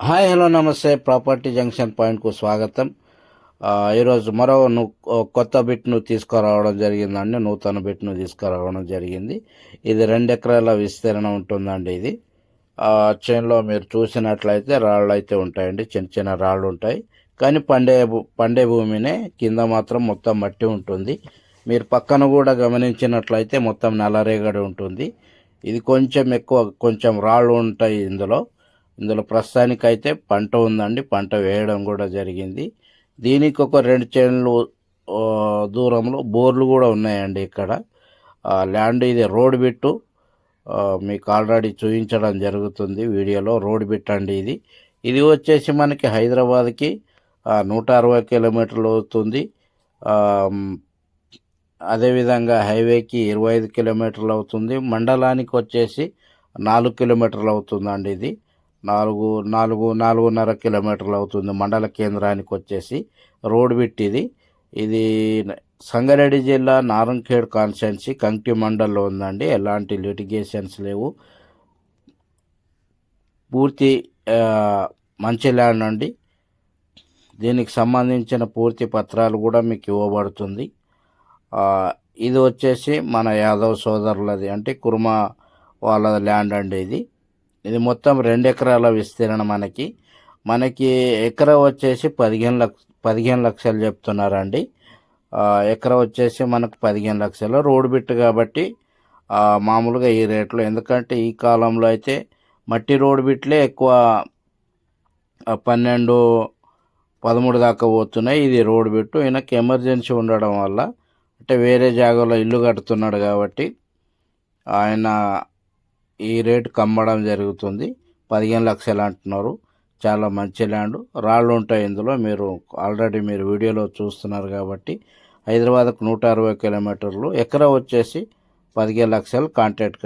Hi hello నమస్తే property junction పాయింట్కు స్వాగతం. ఈరోజు మరో కొత్త బిట్ను తీసుకురావడం జరిగిందండి. నూతన బిట్ను తీసుకురావడం జరిగింది. ఇది 2 ఎకరాల విస్తీర్ణ ఉంటుందండి. ఇది చేనులో మీరు చూసినట్లయితే రాళ్ళు అయితే ఉంటాయండి, చిన్న చిన్న రాళ్ళు ఉంటాయి. కానీ పండే భూమినే, కింద మాత్రం మొత్తం మట్టి ఉంటుంది. మీరు పక్కన కూడా గమనించినట్లయితే మొత్తం నల్లరేగడి ఉంటుంది. ఇది కొంచెం ఎక్కువ, కొంచెం రాళ్ళు ఉంటాయి ఇందులో ప్రస్తుతానికైతే పంట ఉందండి. పంట వేయడం కూడా జరిగింది. దీనికి ఒక 2 చేనులు దూరంలో బోర్లు కూడా ఉన్నాయండి. ఇక్కడ ల్యాండ్ ఇది రోడ్ బిట్టు, మీకు ఆల్రెడీ చూపించడం జరుగుతుంది వీడియోలో. రోడ్ బిట్ అండి ఇది వచ్చేసి మనకి హైదరాబాద్కి 160 కిలోమీటర్లు అవుతుంది. అదేవిధంగా హైవేకి 25 కిలోమీటర్లు అవుతుంది. మండలానికి వచ్చేసి 4 కిలోమీటర్లు అవుతుందండి. ఇది 4.5 కిలోమీటర్లు అవుతుంది మండల కేంద్రానికి వచ్చేసి. రోడ్ బిట్ ఇది సంగారెడ్డి జిల్లా నారంఖేడ్ కాన్స్టిట్యున్సీ కంకి మండల్లో ఉందండి. ఎలాంటి లిటిగేషన్స్ లేవు. పూర్తి మంచి ల్యాండ్ అండి. దీనికి సంబంధించిన పూర్తి పత్రాలు కూడా మీకు ఇవ్వబడుతుంది. ఇది వచ్చేసి మన యాదవ్ సోదరులది, అంటే కుర్మా వాళ్ళ ల్యాండ్ అండి. ఇది మొత్తం 2 ఎకరాల విస్తీర్ణ. మనకి ఎకరా వచ్చేసి 15 లక్షలు చెప్తున్నారండి. ఎకరా వచ్చేసి మనకు 15 లక్షలు. రోడ్ బిట్ కాబట్టి మామూలుగా ఈ రేట్లో, ఎందుకంటే ఈ కాలంలో అయితే మట్టి రోడ్ బిట్లే ఎక్కువ, 12-13 దాకా పోతున్నాయి. ఇది రోడ్ బిట్టు. ఈయనకి ఎమర్జెన్సీ ఉండడం వల్ల, అంటే వేరే జాగాలో ఇల్లు కడుతున్నాడు కాబట్టి ఆయన ఈ రేటు కమ్మడం జరుగుతుంది. 15 లక్షలు అంటున్నారు. చాలా మంచి ల్యాండ్. రాళ్ళు ఉంటాయి ఇందులో, మీరు ఆల్రెడీ వీడియోలో చూస్తున్నారు కాబట్టి. హైదరాబాద్కు 160 కిలోమీటర్లు. ఎకరా వచ్చేసి 15 లక్షలు. కాంటాక్ట్